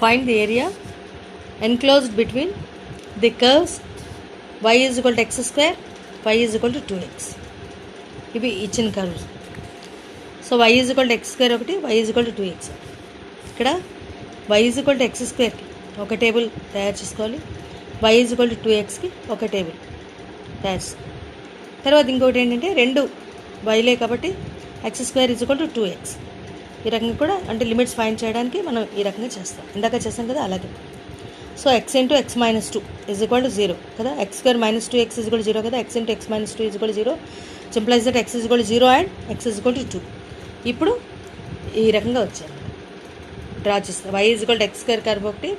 Find the area enclosed between the curves y is equal to x square, y is equal to 2x. ఇవి ఇచ్చిన curves. So y is equal to x square ఒకటి, y is equal to 2x. ఇక్కడ y is equal to x squareకి ఒక table తయారు చేసుకోవాలి, y is equal to 2xకి ఒక table తయారు చేసుకోవాలి. తర్వాత ఇంకోటి ఏంటంటే రెండు వైలే కాబట్టి x square is equal to 2x. ఈ రకంగా కూడా అంటే లిమిట్స్ ఫైండ్ చేయడానికి మనం ఈ రకంగా చేస్తాం. ఇందాక చేస్తాం కదా అలాగే. So x into x minus 2 is equal to 0 కదా, x square minus 2x is equal 0 కదా, x into x minus 2 is equal 0 implies that x is equal 0 and x is equal to 2. ఇప్పుడు ఈ రకంగా వచ్చాయి డ్రా చేస్తాం. y is equal to x square curve ఒకటి,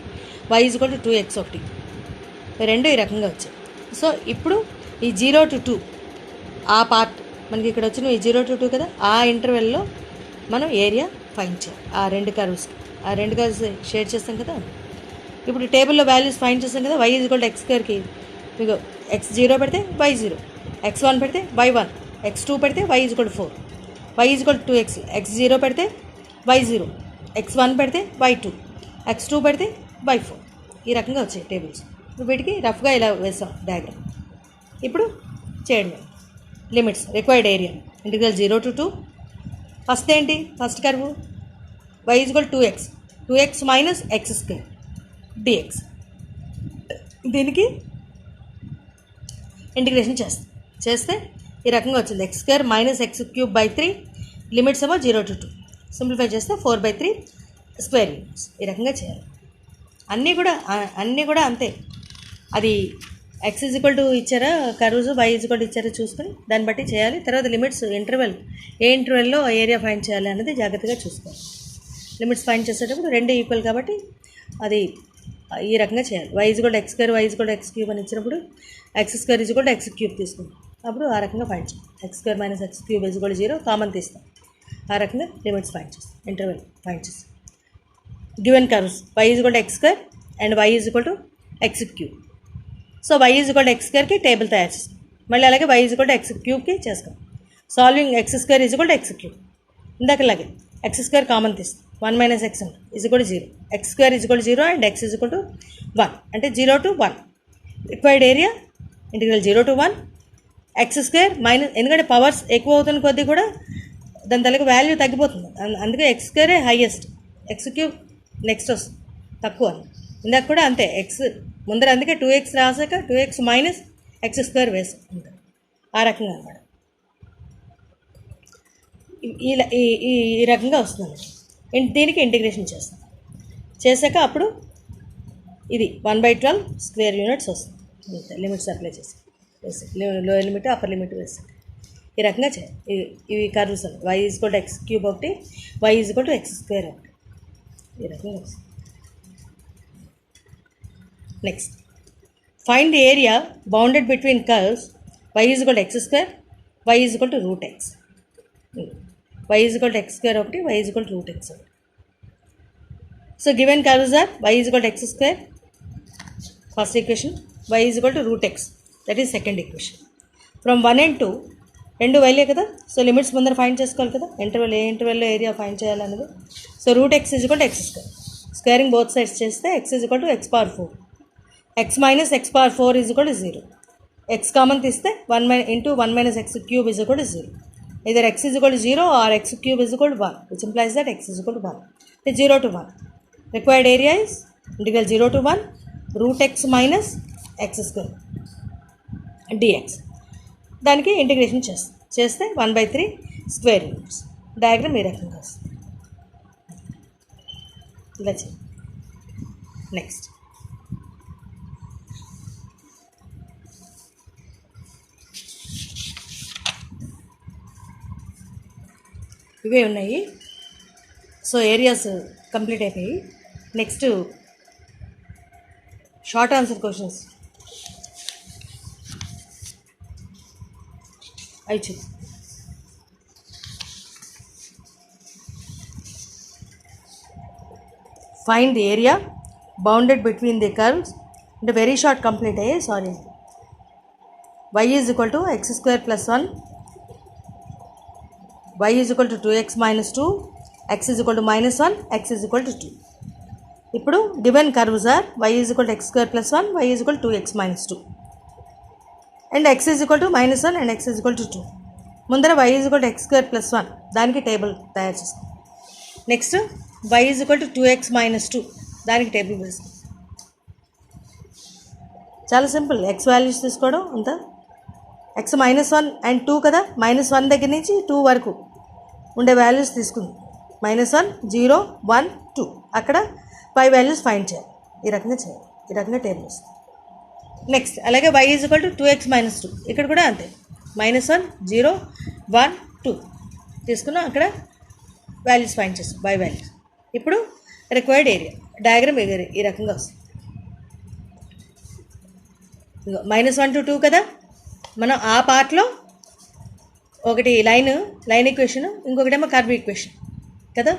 y is equal to 2x ఒకటి, రెండు ఈ రకంగా వచ్చాయి. సో ఇప్పుడు ఈ 0 to 2 ఆ పార్ట్ మనకి ఇక్కడ వచ్చిన ఈ 0 to 2 కదా, ఆ ఇంటర్వెల్లో మనం ఏరియా ఫైండ్ చేయాలి. ఆ రెండు కర్వ్స్ షేర్ చేస్తాం కదా. ఇప్పుడు టేబుల్లో వాల్యూస్ ఫైండ్ చేస్తాం కదా. y is equal to x స్క్వేర్కి మీకు x0 పెడితే y0, x1 పెడితే y1, x2 పెడితే y is equal to 4, y is equal to 2x, x0 పెడితే y0, x1 పెడితే y2, x2 పెడితే y4. ఈ రకంగా వచ్చాయి టేబుల్స్. వీటికి రఫ్గా ఇలా వేసాం డయాగ్రామ్. ఇప్పుడు చేయండి limits required area integral 0 to 2. First ఏంటి, first curve y is equal 2x minus x square dx. దీనికి ఇంటిగ్రేషన్ చేస్తే ఈ రకంగా వచ్చింది x square minus x cube by 3, limits ఏమో 0 to 2. సింప్లిఫై చేస్తే 4/3 స్క్వేర్ యూనిట్స్. ఈ రకంగా చేయాలి. అన్నీ కూడా అంతే. అది x ఈజ్ ఈక్వల్ టు ఇచ్చారా curves, y is equal to ఇచ్చారా చూసుకొని దాన్ని బట్టి చేయాలి. తర్వాత లిమిట్స్ ఏ ఇంటర్వెల్లో ఏరియా ఫైండ్ చేయాలి అనేది జాగ్రత్తగా చూసుకోవాలి. లిమిట్స్ ఫైండ్ చేసేటప్పుడు రెండు ఈక్వల్ కాబట్టి అది ఈ రకంగా చేయాలి. y is equal to x square, y is equal to x cube అని ఇచ్చినప్పుడు x square is equal to x cube తీసుకుంటాం. అప్పుడు ఆ రకంగా ఫైండ్ చేయాలి. x square minus x cube is equal to 0 common తీస్తాం. ఆ రకంగా లిమిట్స్ ఫైండ్ చేస్తాం, ఇంటర్వెల్ ఫైండ్ చేస్తాం. Given curves y is equal to x square and y is equal to x cube. So y is equal to x స్క్వేర్కి table తయారు చేస్తాం. మళ్ళీ అలాగే y is equal to x క్యూబ్కి చేస్తాం. Solving x square is equal to x cube. ఇందాకలాగే x square common తీస్తాం, 1 minus x ఉంటుంది is equal to 0, x square is equal to 0 and x is equal to 1 అంటే 0 to 1. Required area integral 0 to 1 x square minus, ఎందుకంటే powers ఎక్కువ అవుతున్న కొద్దీ కూడా దాని తలకి వాల్యూ తగ్గిపోతుంది. అందుకే x స్క్వేరే హైయెస్ట్, x క్యూబ్ నెక్స్ట్ వస్తుంది తక్కువ. ఇందాక కూడా అంతే, x ముందర అందుకే 2x రాసాక 2x minus x square వేసాం అంతే. ఆ రకంగా అన్నమాట. ఈ రకంగా వస్తుంది. దీనికి ఇంటిగ్రేషన్ చేశాక అప్పుడు ఇది 1/12 స్క్వేర్ యూనిట్స్ వస్తుంది. లిమిట్స్ అప్లై చేసి లోయర్ లిమిట్ అప్పర్ లిమిట్ వేస్తాం. ఈ రకంగా చేయాలి. ఇవి curves y is equal to x cube ఒకటి, y is equal to x square ఒకటి. ఈ రకంగా వస్తుంది. Next find the area bounded between curves y is equal to x square, y is equal to root x. y is equal to x square ఒకటి, y is equal to root x ఒకటి. So given curves are y is equal to x square first equation, y is equal to root x that is second equation. From 1 and 2 రెండు వైలే కదా. So limits ముందర find చేసుకోవాలి కదా, ఏ ఇంటర్వెల్లో area find చేయాలన్నది. So root x is equal to x square, squaring both sides చేస్తే x is equal to x power 4, x minus x power 4 is equal to 0, x common తీస్తే 1 into 1 minus x cube is equal to 0. either x is equal to 0 or x cube is equal to 1, which implies that x is equal to 1. It's 0 to 1. Required area is integral 0 to 1 root x minus x square dx. దానికి integration చేస్తే 1/3 square units. Diagram ఈ రకంగా వస్తుంది. ఇలా చేయండి. Next ఇవే ఉన్నాయి. So areas complete అయిపోయి నెక్స్ట్ షార్ట్ ఆన్సర్ క్వశ్చన్స్ అవి చూ. Find the area bounded between the curves అంటే వెరీ షార్ట్ కంప్లీట్ అయ్యాయి. Sorry. y is equal to x square plus 1, y is equal to 2x minus 2, x is equal to -1, x is equal to 2. ఇప్పుడు given curves are y is equal to x square plus 1, y is equal to 2x minus 2 and x is equal to -1 and x is equal to 2. ముందర y is equal to x square plus 1 దానికి table తయారు చేస్తాం. Next y is equal to 2x minus 2 దానికి table వేస్తాం. చాలా simple. x values తీసుకోవడం అంతా. x -1 and 2 కదా, -1 దగ్గర నుంచి 2 వరకు ఉండే వాల్యూస్ తీసుకుంది. -1, 0, 1, 2 అక్కడ 5 వాల్యూస్ ఫైండ్ చేయాలి. ఈ రకంగా చేయాలి. ఈ రకంగా టేబుల్ వస్తుంది. నెక్స్ట్ అలాగే y is equal to 2x minus 2 ఇక్కడ కూడా అంతే. -1, 0, 1, 2 తీసుకున్నాం. అక్కడ వాల్యూస్ ఫైండ్ చేస్తాం, y వాల్యూస్. ఇప్పుడు రిక్వైర్డ్ ఏరియా డయాగ్రామ్ ఈ రకంగా వస్తుంది. -1 to 2 కదా, మనం ఆ పార్ట్లో ఒకటి లైన్ ఈక్వేషన్, ఇంకొకటేమో కర్వ్ ఈక్వేషన్ కదా.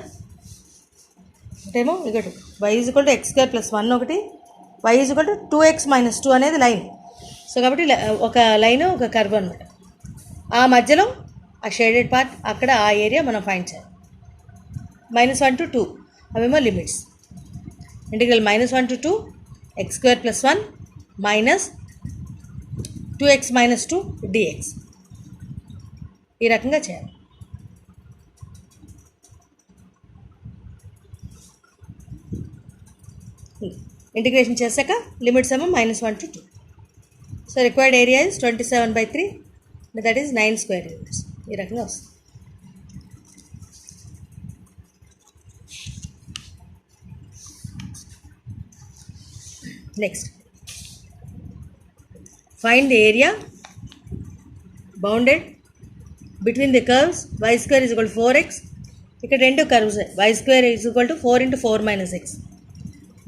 ఒకటేమో ఒకటి y is equal to x square plus 1 ఒకటి, y is equal to 2x minus 2 అనేది లైన్. సో కాబట్టి ఒక లైన్ ఒక కర్వ్ అనమాట. ఆ మధ్యలో ఆ షేడెడ్ పార్ట్ అక్కడ ఆ ఏరియా మనం ఫైండ్ చేయాలి. -1 to 2 అవేమో limits. Integral -1 to 2 X square plus 1 minus 2x minus 2 dx. ఈ రకంగా చేయాలి. ఇంటిగ్రేషన్ చేశాక లిమిట్స్ ఏమో -1 to 2. So required area is 27/3, that is 9 square units. ఈ రకంగా వస్తుంది. Next find the area bounded between the curves y square is equal to 4x. ఇక్కడ రెండు curves y square is equal to 4 × 4 - x.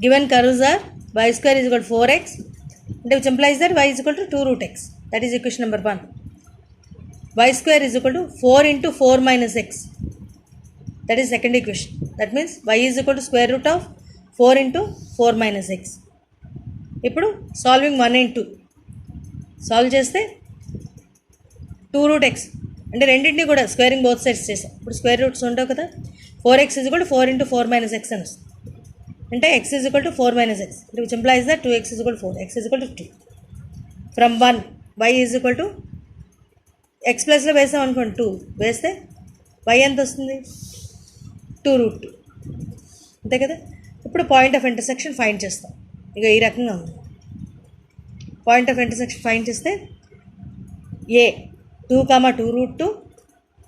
Given curves are y square is equal to 4x అంటే which implies that y is equal to 2√x. That is equation number 1. y square is equal to 4 × 4 - x. That is second equation. That means y is equal to square root of 4 × 4 - x. ఇప్పుడు solving 1 and 2 solve చేస్తే 2√x అంటే రెండింటినీ కూడా squaring both sides చేసాం. ఇప్పుడు square roots ఉండవు కదా. 4x is equal to 4 × 4 - x అని వస్తుంది. అంటే x is equal to 4 - x, which implies that 2x is equal to 4, x is equal to 2. From 1 y is equal to x ప్లస్లో వేసాం అనుకోండి, 2 వేస్తే y ఎంత వస్తుంది? 2√2 అంతే కదా. ఇప్పుడు పాయింట్ ఆఫ్ ఇంటర్సెక్షన్ ఫైండ్ చేస్తాం. ఇక ఈ రకంగా ఉంది. పాయింట్ ఆఫ్ ఇంటర్సెక్షన్ ఫైండ్ చేస్తే a 2, 2√2,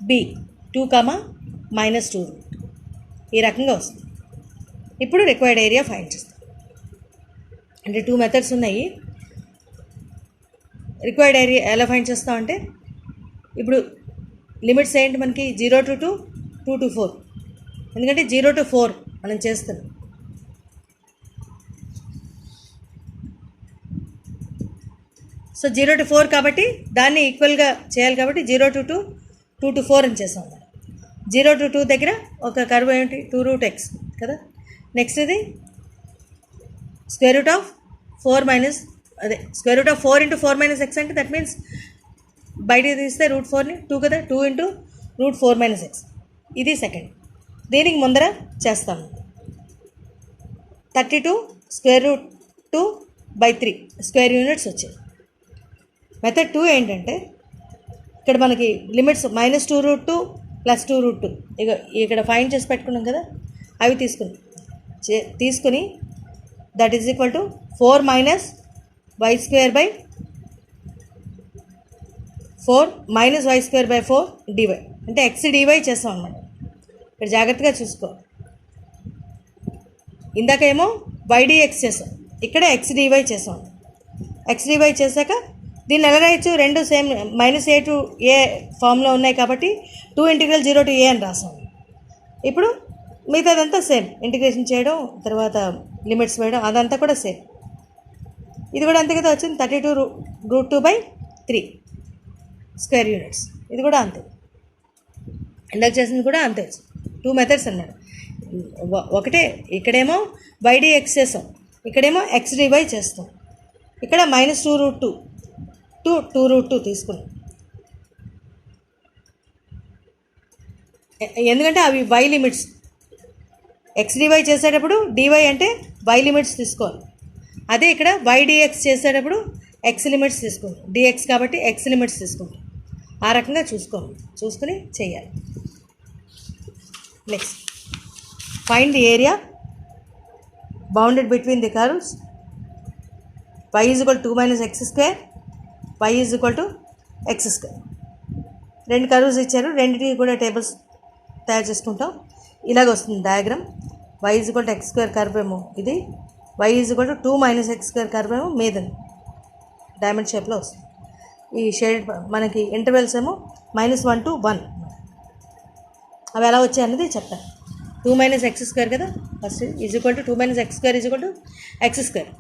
b 2, -2√2 ఈ రకంగా వస్తుంది. ఇప్పుడు రిక్వైర్డ్ ఏరియా ఫైండ్ చేస్తాం. అంటే 2 మెథడ్స్ ఉన్నాయి. రిక్వైర్డ్ ఏరియా ఎలా ఫైండ్ చేస్తామంటే ఇప్పుడు లిమిట్స్ ఏంటి మనకి? 0 to 2, 2 to 4. ఎందుకంటే 0 to 4 మనం చేస్తున్నాం. సో 0 to 4 కాబట్టి దాన్ని ఈక్వల్గా చేయాలి కాబట్టి 0 to 2, 2 to 4 అని చేసాం. 0 to 2 దగ్గర ఒక కర్వ్ ఏంటి? 2√x కదా. నెక్స్ట్ ఇది square root of 4 square root of 4 × 4 - x అంటే దట్ మీన్స్ బయటికి తీస్తే √4ని 2 కదా, 2 × √4 - x. ఇది సెకండ్. దీనికి ముందర చేస్తాము 32 √2/3 స్క్వేర్ యూనిట్స్ వచ్చాయి. మెథడ్ 2 ఏంటంటే ఇక్కడ మనకి లిమిట్స్ -2√2 + 2√2 ఇక్కడ ఫైండ్ చేసి పెట్టుకున్నాం కదా, అవి తీసుకుని that is equal to 4 - y² / 4 dy అంటే x dy చేస్తాం అన్నమాట. ఇక్కడ జాగ్రత్తగా చూసుకో. ఇందాకేమో ydx చేసాం, ఇక్కడ x dy చేసాం. x dy చేశాక దీన్ని ఎలా రాయొచ్చు? రెండు సేమ్ -a to a ఫామ్లో ఉన్నాయి కాబట్టి 2 × 0 to a అని రాసాం. ఇప్పుడు మిగతాదంతా సేమ్. ఇంటిగ్రేషన్ చేయడం, తర్వాత లిమిట్స్ వేయడం, అదంతా కూడా సేమ్. ఇది కూడా అంతే కదా వచ్చింది. 32√2/3 స్క్వేర్ యూనిట్స్. ఇది కూడా అంతే. ఇందాక చేసింది కూడా అంతే. 2 మెథడ్స్ అన్నాడు. ఒకటే ఇక్కడేమో ydx చేస్తాం, ఇక్కడేమో x dy చేస్తాం. ఇక్కడ -2√2 to 2√2 తీసుకున్నాం. ఎందుకంటే అవి y లిమిట్స్. ఎక్స్ డివై చేసేటప్పుడు డివై అంటే వై లిమిట్స్ తీసుకోవాలి. అదే ఇక్కడ వై డిఎక్స్ చేసేటప్పుడు ఎక్స్ లిమిట్స్ తీసుకోండి. డిఎక్స్ కాబట్టి ఎక్స్ లిమిట్స్ తీసుకోండి. ఆ రకంగా చూసుకుని చేయాలి. Next find the area bounded between the curves y is equal 2 minus x square, y is equal to x square. రెండు కర్వ్స్ ఇచ్చారు, రెండింటికి కూడా టేబుల్స్ తయారు చేసుకుంటాం. ఇలాగ వస్తుంది diagram. y is equal to x square curve ఏమో ఇది, y is equal to 2 minus x square curve ఏమో మీద డైమండ్ షేప్లో వస్తుంది. ఈ షేడ్ మనకి ఇంటర్వెల్స్ ఏమో -1 to 1. అవి ఎలా వచ్చాయి అన్నది చెప్తాను. 2 మైనస్ ఎక్స్ స్క్వేర్ కదా, first is equal to 2 minus x square is equal to x square.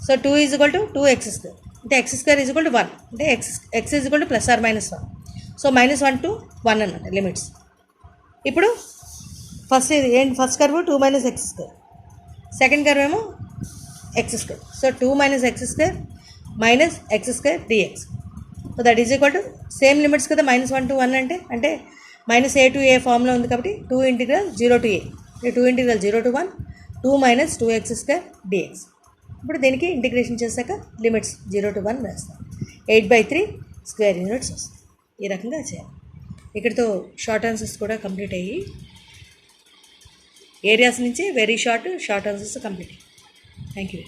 So 2 is equal to 2x square అంటే x square is equal to 1 అంటే x is equal to plus or minus 1. So -1 to 1 అన్నమాట limits. ఇప్పుడు first curve 2 minus x square, second curve ఏమో x square. So 2 minus x square minus x square dx. So that is equal to same limits కదా, -1 to 1 అంటే -a to a ఫామ్లో ఉంది కాబట్టి 2 integral 0 to a, 2 integral 0 to 1, 2 minus 2x square dx. ఇప్పుడు దీనికి integration చేశాక limits 0 to 1 వేస్తాం. 8/3 square units వస్తాయి. ఈ రకంగా చేయాలి. ఇక్కడితో షార్ట్ ఆన్సర్స్ కూడా కంప్లీట్ అయ్యి, ఏరియాస్ నుంచి వెరీ షార్ట్ ఆన్సర్స్ కంప్లీట్ అయ్యి. Thank you.